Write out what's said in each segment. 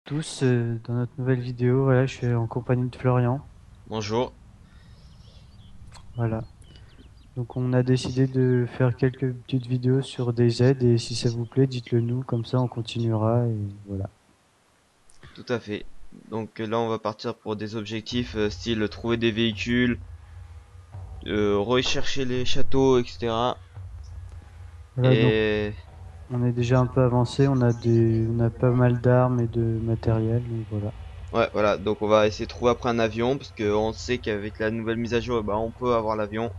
tous dans notre nouvelle vidéo. Voilà, je suis en compagnie de Florian. Bonjour. Voilà. Donc on a décidé de faire quelques petites vidéos sur des aides et si ça vous plaît, dites-le nous, comme ça on continuera et voilà. Tout à fait. Donc là, on va partir pour des objectifs style trouver des véhicules, rechercher les châteaux, etc. Voilà, donc Et on est déjà un peu avancé, on a pas mal d'armes et de matériel, donc voilà. ouais, voilà. Donc on va essayer de trouver après un avion parce qu'on sait qu'avec la nouvelle mise à jour, bah, on peut avoir l'avion.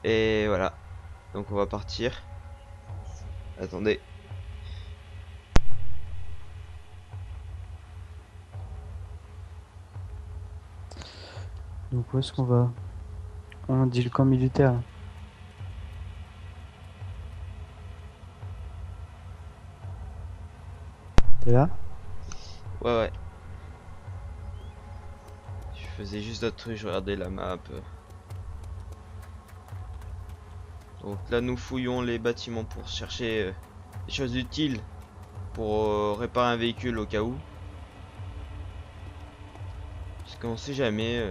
Et voilà. Donc on va partir. Attendez. Donc où est-ce qu'on va? On dit le camp militaire. T'es là? Ouais, ouais. Je faisais juste d'autres trucs. Je regardais la map. Donc là, nous fouillons les bâtiments pour chercher des choses utiles pour réparer un véhicule au cas où. Parce qu'on sait jamais.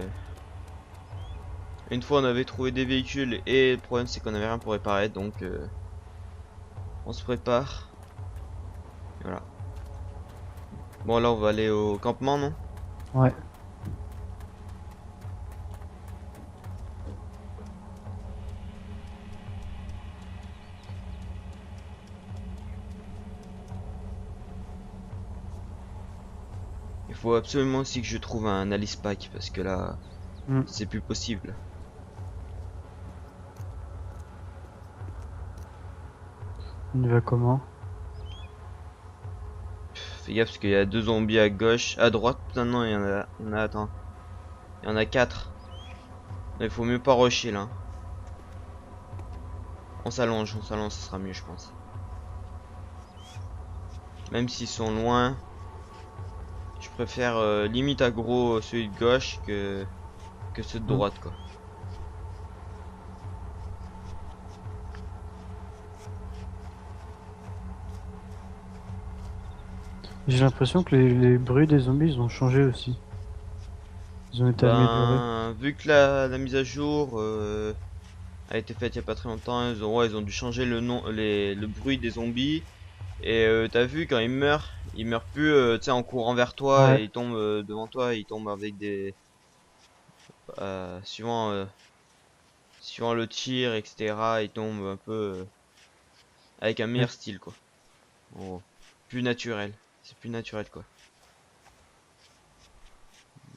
Une fois on avait trouvé des véhicules et le problème c'est qu'on avait rien pour réparer donc on se prépare. Voilà. Bon là on va aller au campement non? Ouais. Il faut absolument aussi que je trouve un Alice Pack parce que là Hmm. c'est plus possible. On y va comment? Fais gaffe parce qu'il y a deux zombies à gauche, à droite, putain non il y en a attends. Il y en a quatre. Il faut mieux pas rusher là. On s'allonge, ça sera mieux je pense. Même s'ils sont loin, je préfère limite aggro celui de gauche que ceux de Hmm. droite quoi. J'ai l'impression que les bruits des zombies ils ont changé aussi. Ils ont été améliorés. Ben, vu que la mise à jour a été faite il y a pas très longtemps, ils ont dû changer le nom, le bruit des zombies. Et t'as vu quand ils meurent plus, tu sais, en courant vers toi Ouais. et ils tombent devant toi, ils tombent avec des, suivant le tir, etc. Ils tombent un peu avec un Ouais. meilleur style quoi. En gros. Plus naturel, c'est plus naturel quoi.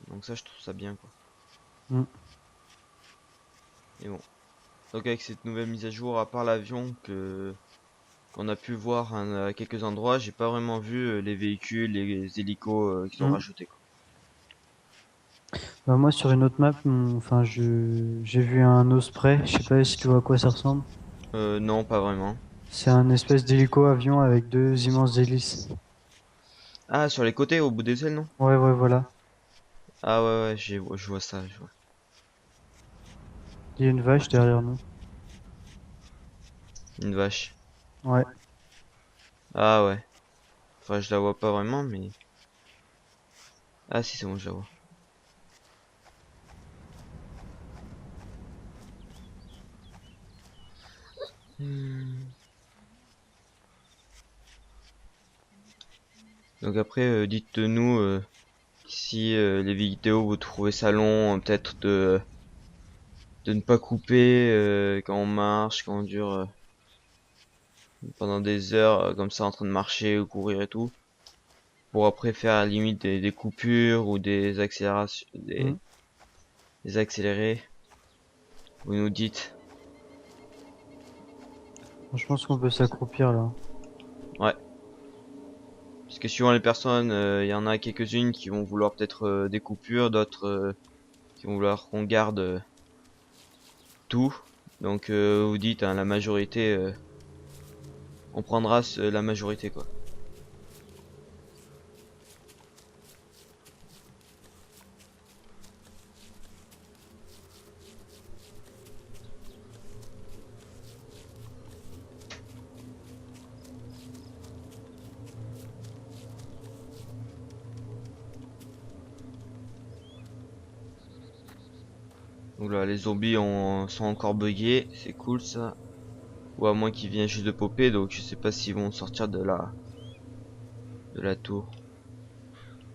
Donc ça, je trouve ça bien quoi. Hmm. Et bon, donc avec cette nouvelle mise à jour, à part l'avion que qu'on a pu voir à quelques endroits, j'ai pas vraiment vu les véhicules, les hélicos qu'ils ont Hmm. rajouté quoi. Bah, moi, sur une autre map, enfin, j'ai vu un Osprey. Je sais pas si tu vois à quoi ça ressemble. Non, pas vraiment. C'est un espèce d'hélico-avion avec deux immenses hélices. Ah, sur les côtés, au bout des ailes, non? Ouais, ouais, voilà. Ah ouais, ouais, je vois ça, je vois. Il y a une vache derrière nous. Une vache. Ouais. Ah ouais. Enfin, je la vois pas vraiment, mais... Ah si, c'est bon, je la vois. Hmm. Donc après, dites-nous si les vidéos vous trouvez ça long, peut-être de ne pas couper quand on marche, quand on dure pendant des heures comme ça en train de marcher ou courir et tout. Pour après faire à la limite des coupures ou des accélérations, Hmm. des accélérés. Vous nous dites. Je pense qu'on peut s'accroupir là. Ouais. Parce que suivant les personnes, il y en a quelques-unes qui vont vouloir peut-être des coupures, d'autres qui vont vouloir qu'on garde tout. Donc vous dites, hein, la majorité, on prendra la majorité quoi. Donc là, les zombies sont encore buggés, c'est cool ça. Ou à moins qu'ils viennent juste de popper, donc je sais pas s'ils vont sortir de la tour.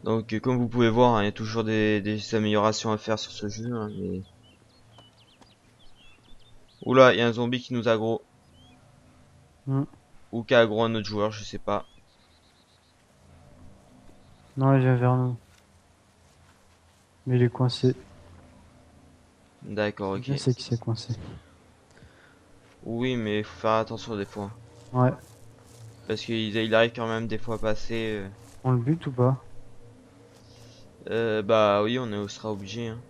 Donc comme vous pouvez voir, hein, il y a toujours des améliorations à faire sur ce jeu. Hein, mais... Oula, il y a un zombie qui nous aggro. Hmm. Ou qui a aggro un autre joueur, je sais pas. Non, il vient vers nous. Mais il est coincé. D'accord, Je ok. sais qu'il s'est coincé. Oui, mais faut faire attention des fois. Ouais. Parce qu'il arrive quand même des fois à passer. On le bute ou pas? Bah oui, sera obligé. Hein.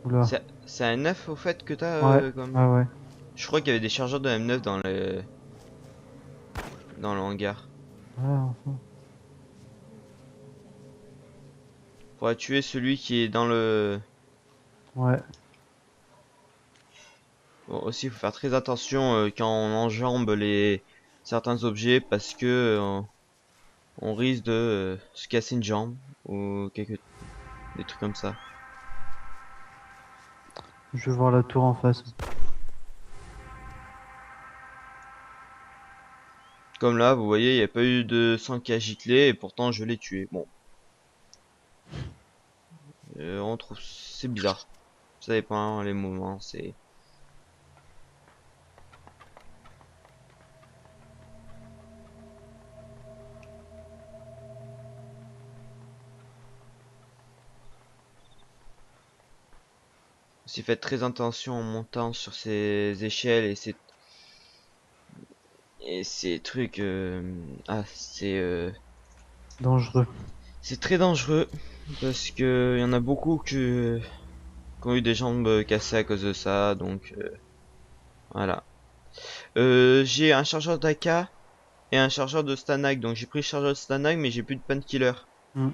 Oula. C'est un 9 au fait que t'as Ouais. comme... Ouais, ouais. Je crois qu'il y avait des chargeurs de M9 dans le hangar. Ouais, enfin. Faudrait tuer celui qui est dans le... Ouais. Bon, aussi, il faut faire très attention quand on enjambe certains objets parce que on risque de se casser une jambe ou des trucs comme ça. Je vais voir la tour en face. Comme là, vous voyez, il n'y a pas eu de sang qui a giclé et pourtant je l'ai tué. Bon, on trouve c'est bizarre. Ça dépend les moments, c'est... Aussi faites très attention en montant sur ces échelles et ces trucs. Ah, Dangereux. c'est très dangereux parce que y en a beaucoup qui ont eu des jambes cassées à cause de ça. Donc voilà. J'ai un chargeur d'AK et un chargeur de Stanag. Donc j'ai pris le chargeur de Stanag, mais j'ai plus de painkiller. Hmm.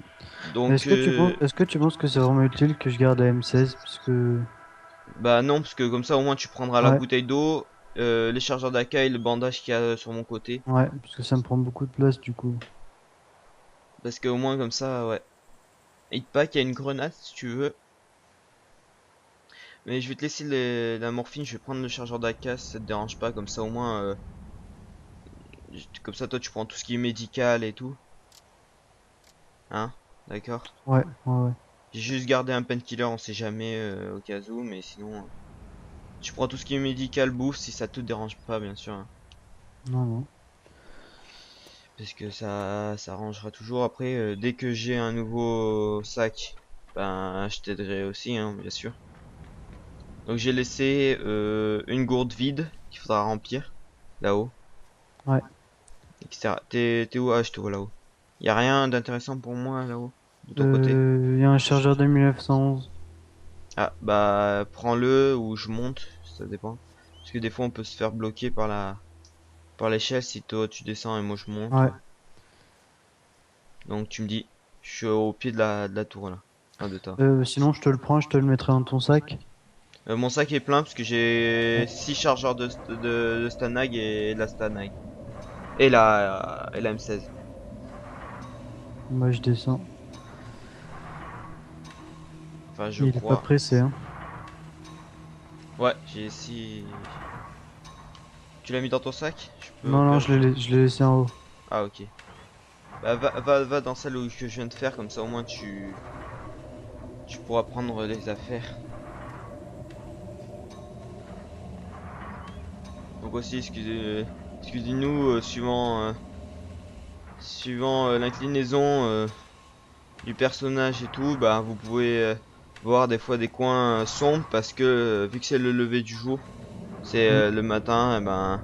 Donc Est-ce que tu penses que c'est vraiment utile que je garde la M16? Parce que... bah non, parce que comme ça au moins tu prendras la Ouais. bouteille d'eau, les chargeurs d'AK et le bandage qu'il y a sur mon côté. Ouais. Parce que ça me prend beaucoup de place du coup. Parce que au moins comme ça, ouais. Hitpack, il y a une grenade si tu veux. Mais je vais te laisser la morphine, je vais prendre le chargeur d'AK si ça te dérange pas, comme ça au moins, comme ça toi tu prends tout ce qui est médical et tout. Hein? D'accord? Ouais. Ouais, ouais. J'ai juste gardé un painkiller, on sait jamais au cas où, mais sinon, tu prends tout ce qui est médical, bouffe si ça te dérange pas bien sûr. Hein. Non, non. Parce que ça arrangera toujours. Après, dès que j'ai un nouveau sac, ben je t'aiderai aussi, hein, bien sûr. Donc j'ai laissé une gourde vide qu'il faudra remplir là-haut, Ouais. etc. T'es où? Ah, je te vois là-haut. Y a rien d'intéressant pour moi là-haut, de ton côté? Il y a un chargeur de 1911. Ah, bah prends-le ou je monte, ça dépend. Parce que des fois on peut se faire bloquer par l'échelle si toi tu descends et moi je monte. Ouais. Donc tu me dis, je suis au pied de la tour là. Ah, de toi. Sinon, je te le prends, je te le mettrai dans ton sac. Mon sac est plein parce que j'ai Ouais. 6 chargeurs de Stanag et de la Stanag. Et la M16. Moi, je descends. Enfin, je Il est pas crois. pressé, hein. Ouais, j'ai 6. Tu l'as mis dans ton sac? Je peux au Non, non, pire je... je l'ai laissé en haut. Ah, ok. Bah va dans celle que je viens de faire, comme ça au moins tu pourras prendre les affaires. Donc aussi, excusez-nous, suivant l'inclinaison du personnage et tout, bah vous pouvez voir des fois des coins sombres parce que vu que c'est le lever du jour, c'est Hmm. le matin, et ben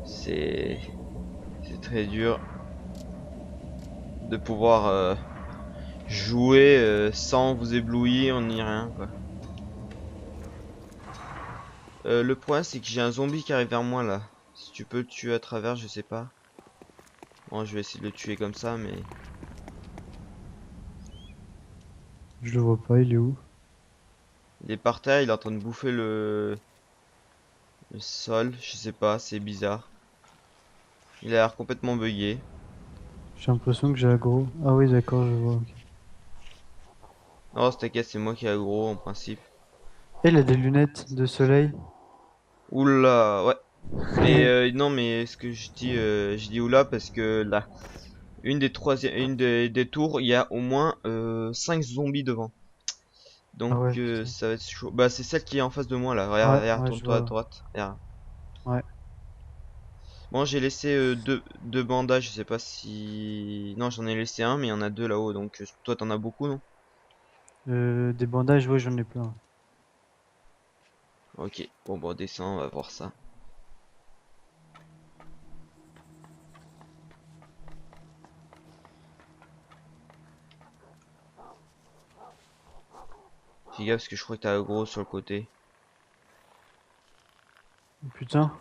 c'est c'est très dur de pouvoir jouer sans vous éblouir ni rien quoi. Le point c'est que j'ai un zombie qui arrive vers moi là. Si tu peux le tuer à travers, je sais pas. Bon, je vais essayer de le tuer comme ça, mais Je le vois pas, il est où? il est par terre, il est en train de bouffer le sol, je sais pas, c'est bizarre. Il a l'air complètement buggé. J'ai l'impression que j'ai aggro. Ah oui, d'accord, je vois. Ok. Non, t'inquiète, c'est moi qui ai aggro en principe. Et il a des lunettes de soleil. Oula, ouais. Mais non, mais ce que je dis oula parce que là, une des tours, il y a au moins 5 zombies devant. Ah Donc ouais, putain. ça va être chaud. Bah c'est celle qui est en face de moi là. Regarde, Ouais, regarde, ouais, je tourne-toi à vois. droite. Regarde. Ouais. Bon, j'ai laissé deux bandages. Je sais pas si. Non, j'en ai laissé un, mais il y en a deux là-haut. Donc toi, t'en as beaucoup, non? Des bandages, ouais, j'en ai plein. Ok. Bon, bon, descends, on va voir ça. Fais gaffe parce que je crois que t'as aggro sur le côté. Oh, putain.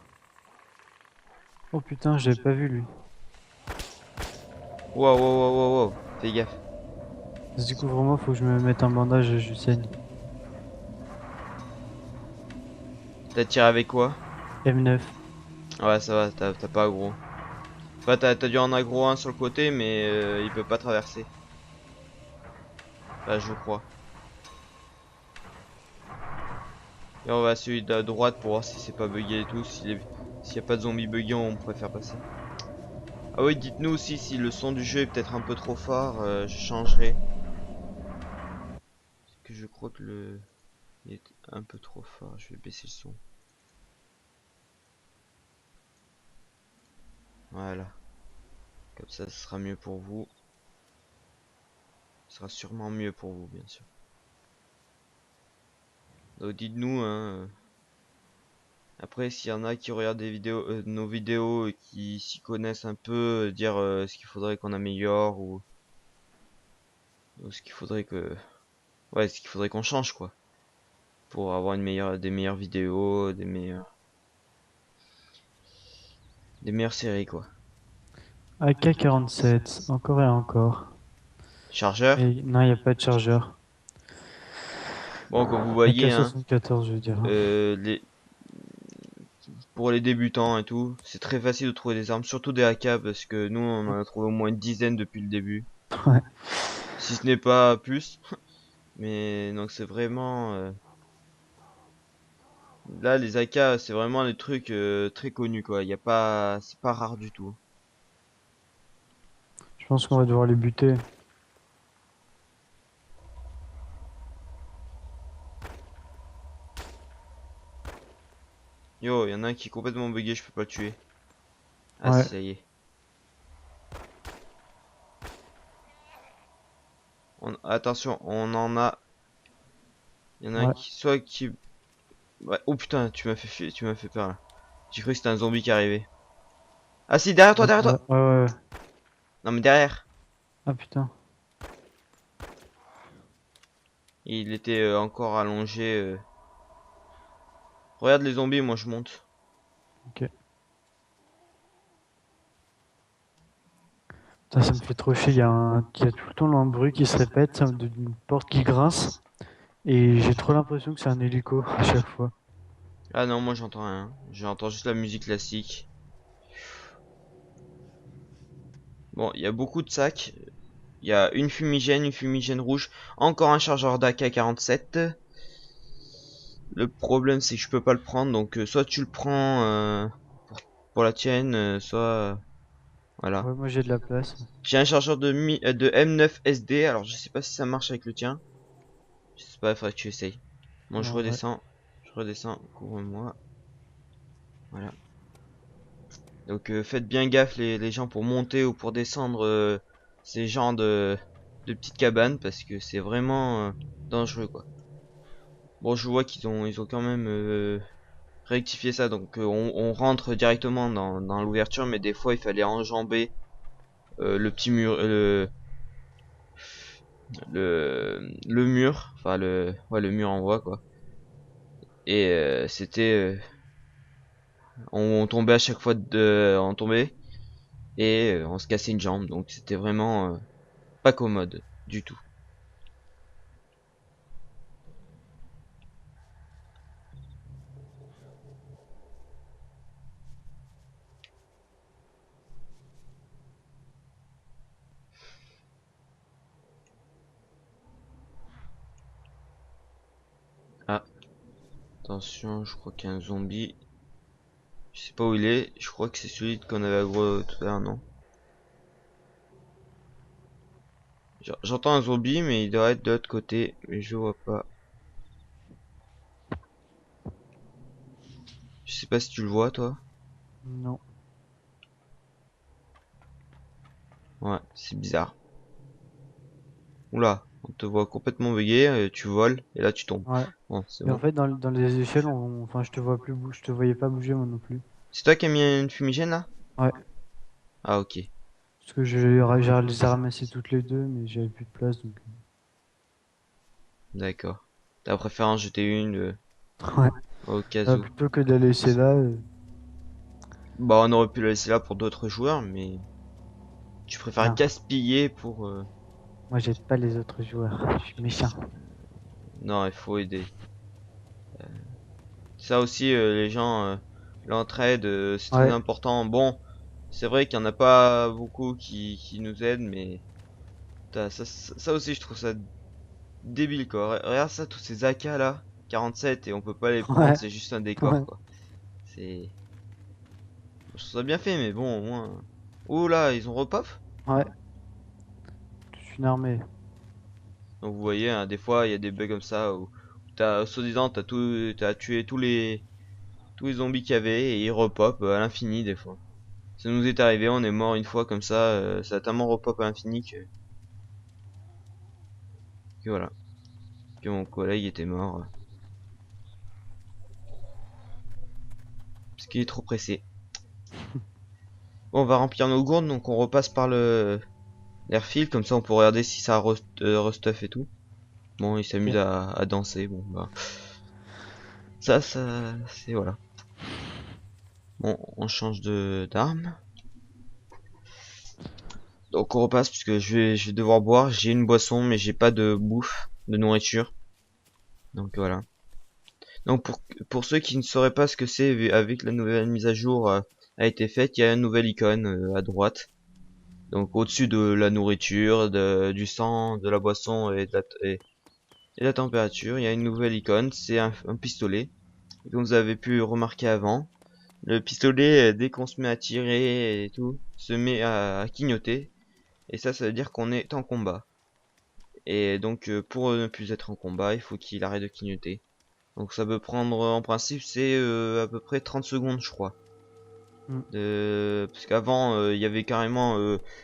Oh putain, j'avais pas vu lui. Wow, wow, wow, wow, wow. Fais gaffe. Du coup, vraiment, faut que je me mette un bandage, je saigne. T'as tiré avec quoi? M9. Ouais, ça va, t'as pas aggro. Enfin, t'as dû en aggro un sur le côté, mais il peut pas traverser. Enfin, je crois. Et on va à celui de la droite pour voir si c'est pas bugué et tout. S'il y a pas de zombies buggés, on préfère passer. Ah oui, dites-nous aussi si le son du jeu est peut-être un peu trop fort, je changerai. Parce que je crois que il est un peu trop fort. Je vais baisser le son. Voilà. Comme ça, ce sera mieux pour vous. Ce sera sûrement mieux pour vous, bien sûr. Donc dites-nous, hein. Après, s'il y en a qui regardent des vidéos, nos vidéos et qui s'y connaissent un peu, dire ce qu'il faudrait qu'on améliore ou ce qu'il faudrait que, ouais, ce qu'il faudrait qu'on change quoi, pour avoir des meilleures vidéos, des meilleures séries quoi. AK-47, encore et encore. Chargeur. Et non, il n'y a pas de chargeur. Bon, comme vous voyez, hein, AK-74, je veux dire. les, pour les débutants et tout, c'est très facile de trouver des armes, surtout des AK parce que nous on en a trouvé au moins une dizaine depuis le début, Ouais. si ce n'est pas plus. Mais donc c'est vraiment là les AK c'est vraiment des trucs très connus quoi. Il y a pas c'est pas rare du tout. Je pense qu'on va devoir les buter. Yo, il y en a un qui est complètement bugué, je peux pas le tuer. Ah Ouais. si ça y est. Attention, on en a. Il y en a un Ouais. qui soit qui. Ouais. Oh putain, tu m'as fait peur là. J'ai cru que c'était un zombie qui arrivait. Ah si, derrière toi, derrière Ouais, toi. ouais, ouais. Non mais derrière. Ah putain. Il était encore allongé. Regarde les zombies, moi je monte. Ok. Putain, ça me fait trop chier. Il y a tout le temps un bruit qui se répète, une porte qui grince. Et j'ai trop l'impression que c'est un hélico à chaque fois. Ah non, moi j'entends rien. J'entends juste la musique classique. Bon, il y a beaucoup de sacs. Il y a une fumigène rouge, encore un chargeur d'AK-47. Le problème c'est que je peux pas le prendre, donc soit tu le prends pour la tienne, soit voilà. Ouais, moi j'ai de la place. J'ai un chargeur de M9 SD, alors je sais pas si ça marche avec le tien. Je sais pas, il faudrait que tu essayes. Bon, Ouais, ouais. je redescends, couvre-moi. Voilà. Donc faites bien gaffe les gens pour monter ou pour descendre ces genres de petites cabanes parce que c'est vraiment dangereux quoi. Bon, je vois ils ont quand même rectifié ça, donc on rentre directement dans l'ouverture, mais des fois il fallait enjamber le petit mur, le mur, enfin ouais, le mur en bois quoi. Et on tombait à chaque fois on tombait et on se cassait une jambe, donc c'était vraiment pas commode du tout. Attention, je crois qu'il y a un zombie. Je sais pas où il est. Je crois que c'est celui qu'on avait aggro tout à l'heure, non? J'entends un zombie, mais il doit être de l'autre côté. Mais je le vois pas. Je sais pas si tu le vois, toi. Non. Ouais, c'est bizarre. Oula, on te voit complètement bugué, tu voles, et là tu tombes. Ouais. Bon, c'est Et en bon. fait, dans les échelles, enfin, je te vois plus, je te voyais pas bouger moi non plus. C'est toi qui as mis une fumigène là? Ouais. Ah ok, Parce que j'ai les ai ramassées toutes les deux, mais j'avais plus de place, donc. d'accord. T'as préféré en jeter une Ouais. au cas où. Plutôt que de la laisser là. Bah on aurait pu la laisser là pour d'autres joueurs, mais tu préfères Non. gaspiller pour... Moi, j'aide pas les autres joueurs. Je suis méchant. Non, il faut aider. Ça aussi, les gens, l'entraide, c'est très Ouais. important. Bon, c'est vrai qu'il y en a pas beaucoup qui nous aident, mais ça aussi je trouve ça débile quoi. Regarde ça, tous ces AK là, 47 et on peut pas les prendre, Ouais. c'est juste un décor Ouais. quoi. C'est, je trouve ça bien fait, mais bon au moins. Oh là, ils ont repop. Ouais. Je suis une armée. Donc vous voyez, hein, des fois il y a des bugs comme ça où t'as soi-disant t'as tué tous les zombies qu'il y avait et ils repop à l'infini des fois. Ça nous est arrivé, on est mort une fois comme ça, ça a tellement repop à l'infini que voilà, que mon collègue était mort parce qu'il est trop pressé. Bon, on va remplir nos gourdes, donc on repasse par le l'airfield, comme ça on peut regarder si ça restuff et tout. Bon, il s'amuse Ok. à danser, bon bah ça c'est voilà. Bon, on change de d'arme. Donc on repasse puisque je vais devoir boire. J'ai une boisson mais j'ai pas de bouffe, de nourriture. Donc voilà. Donc pour ceux qui ne sauraient pas ce que c'est avec la nouvelle mise à jour a été faite, il y a une nouvelle icône à droite. Donc au-dessus de la nourriture, du sang, de la boisson et de la température, il y a une nouvelle icône, c'est un pistolet. Et comme vous avez pu remarquer avant, le pistolet, dès qu'on se met à tirer et tout, se met à clignoter. Et ça veut dire qu'on est en combat. Et donc pour ne plus être en combat, il faut qu'il arrête de clignoter. Donc ça peut prendre, en principe, c'est à peu près 30 secondes, je crois. Mm. Parce qu'avant, il y avait carrément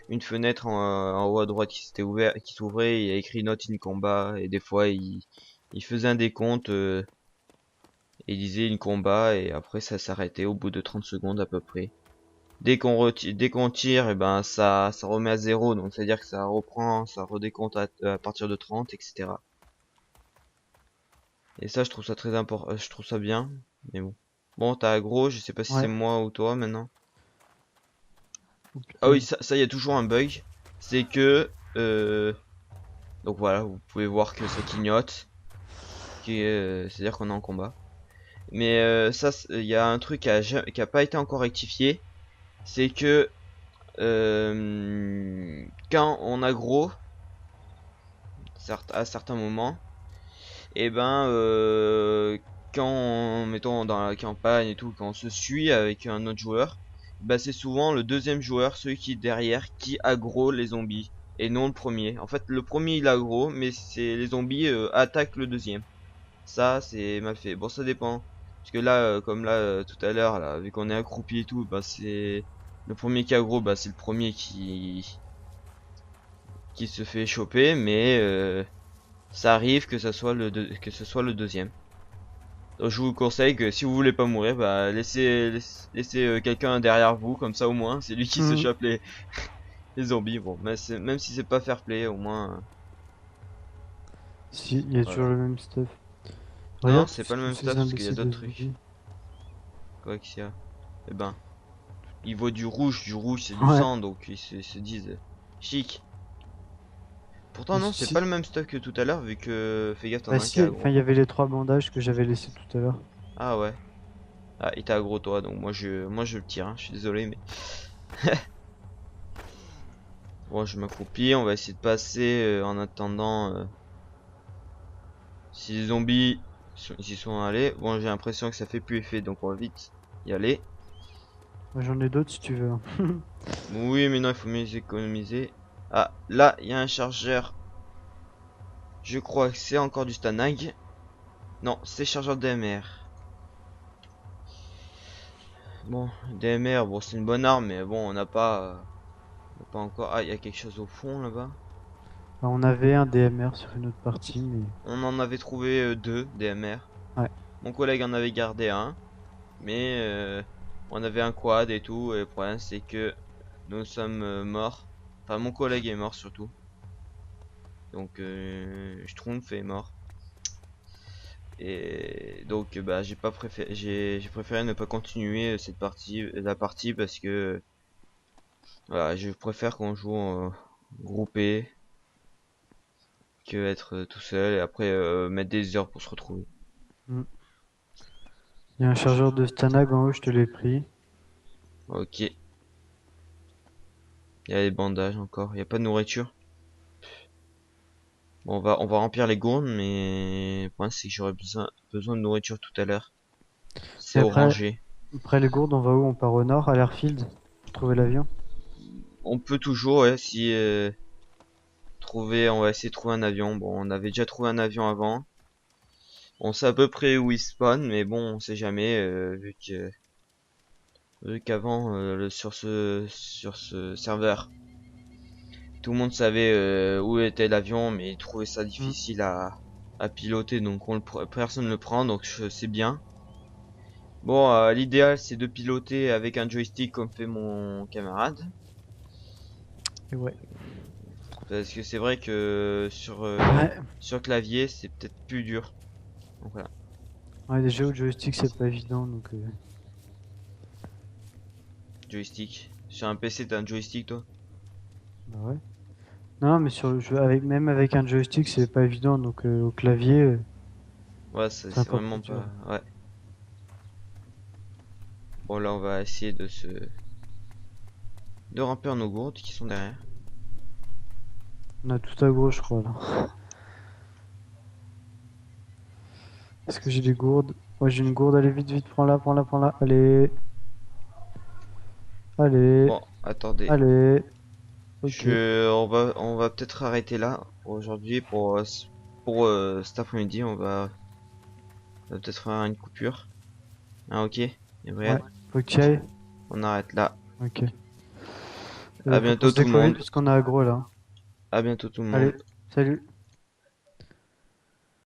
une fenêtre en haut à droite qui s'était ouvert, qui s'ouvrait, il y a écrit Not in combat, et des fois il faisait un décompte, et il disait in combat, et après ça s'arrêtait au bout de 30 secondes à peu près. Dès qu'on tire, et ben ça remet à zéro, donc c'est à dire que ça reprend, ça redécompte à partir de 30, etc. Et ça, je trouve ça très important, je trouve ça bien, mais bon. Bon, t'as aggro, je sais pas si c'est Ouais. moi ou toi maintenant. Ah oui, Ok. ça, il y a toujours un bug, c'est que, donc voilà, vous pouvez voir que ça clignote, c'est-à-dire qu'on est en combat. Mais ça, il y a un truc qui a pas été encore rectifié, c'est que quand on aggro, à certains moments, et ben quand mettons dans la campagne et tout, quand on se suit avec un autre joueur, bah c'est souvent le deuxième joueur, celui qui est derrière, qui aggro les zombies et non le premier. En fait, le premier il aggro, mais c'est les zombies attaquent le deuxième. Ça c'est mal fait. Bon, ça dépend. Parce que là, comme là tout à l'heure, là, vu qu'on est accroupi et tout, bah c'est le premier qui aggro, bah c'est le premier qui se fait choper, mais ça arrive que que ce soit le deuxième. Donc, je vous conseille que si vous voulez pas mourir, bah laissez quelqu'un derrière vous, comme ça au moins, c'est lui qui se Mm. chope les zombies. Bon, mais même si c'est pas fair play, au moins, Si, il y a toujours voilà. le même stuff. Non, Regarde c'est pas le tous même ces stuff parce qu'il y a imbéciles de d'autres trucs. zombies. Quoi qu'il y a. Eh ben, ils voient du rouge c'est du Ouais. sang, donc ils se disent chic. Pourtant Mais non, c'est pas le même stuff que tout à l'heure, vu que fais gaffe, t'en bah as un qui est si, enfin aggro. il y avait les trois bandages que j'avais laissés tout à l'heure. Ah ouais. Ah, il t'a aggro toi, donc moi je le tire, hein. Je suis désolé, mais bon, je m'accroupis, on va essayer de passer en attendant. Si les zombies Ils y sont allés. Bon, j'ai l'impression que ça fait plus effet, donc on va vite y aller. Moi, j'en ai d'autres si tu veux, hein. Oui, mais non, il faut mieux les économiser. Ah, là, il y a un chargeur. Je crois que c'est encore du Stanag. Non, c'est chargeur DMR. Bon, DMR, bon, c'est une bonne arme, mais bon, on n'a pas encore. Ah, il y a quelque chose au fond là-bas. Bah, on avait un DMR sur une autre partie, mais On en avait trouvé deux DMR. ouais. Mon collègue en avait gardé un, mais on avait un quad et tout. Et le problème, c'est que nous sommes morts. Enfin, mon collègue est mort surtout. Donc, Schtroumpf est mort. Et donc, bah, j'ai pas préféré, j'ai préféré ne pas continuer cette partie, la partie parce que voilà, je préfère qu'on joue en groupé que être tout seul et après mettre des heures pour se retrouver. Mm. Il y a un chargeur de Stanag en haut, je te l'ai pris. Ok, il y a les bandages encore, il y a pas de nourriture. Bon, on va remplir les gourdes, mais le problème c'est que j'aurais besoin de nourriture tout à l'heure. C'est Et après, orangé. après les gourdes, on va où? On part au nord, à l'airfield, pour trouver l'avion. On peut toujours, ouais, si on va essayer de trouver un avion. Bon, on avait déjà trouvé un avion avant. On sait à peu près où il spawn, mais bon, on sait jamais, vu qu'avant, sur ce serveur, tout le monde savait où était l'avion, mais il trouvait ça Mm. difficile à piloter, donc personne ne le prend, donc c'est bien. Bon, l'idéal c'est de piloter avec un joystick comme fait mon camarade, Et ouais. parce que c'est vrai que Ouais. sur clavier c'est peut-être plus dur. Donc voilà, Ouais, déjà au joystick, c'est pas évident, donc joystick. Sur un PC t'as un joystick toi? bah ouais. Non, mais sur le jeu, même avec un joystick, c'est pas évident, donc au clavier, Ouais, c'est c'est encore plus vraiment dur. pas. Ouais. Bon là on va essayer de remplir nos gourdes qui sont derrière. On a tout à gauche, je crois, là. Est-ce que j'ai des gourdes? Ouais, j'ai une gourde, allez, vite, vite, prends-la, prends-la, prends-la. Allez, allez, Bon, attendez. allez. Ok. On va peut-être arrêter là pour aujourd'hui pour cet après-midi. On va peut-être faire une coupure. Ah ok, Ouais, Gabriel, faut que tu y ailles. on arrête là. Ok. À Faut qu'on bientôt se tout le décolle vite monde. parce qu'on est aggro là. À bientôt tout le monde. Allez, salut.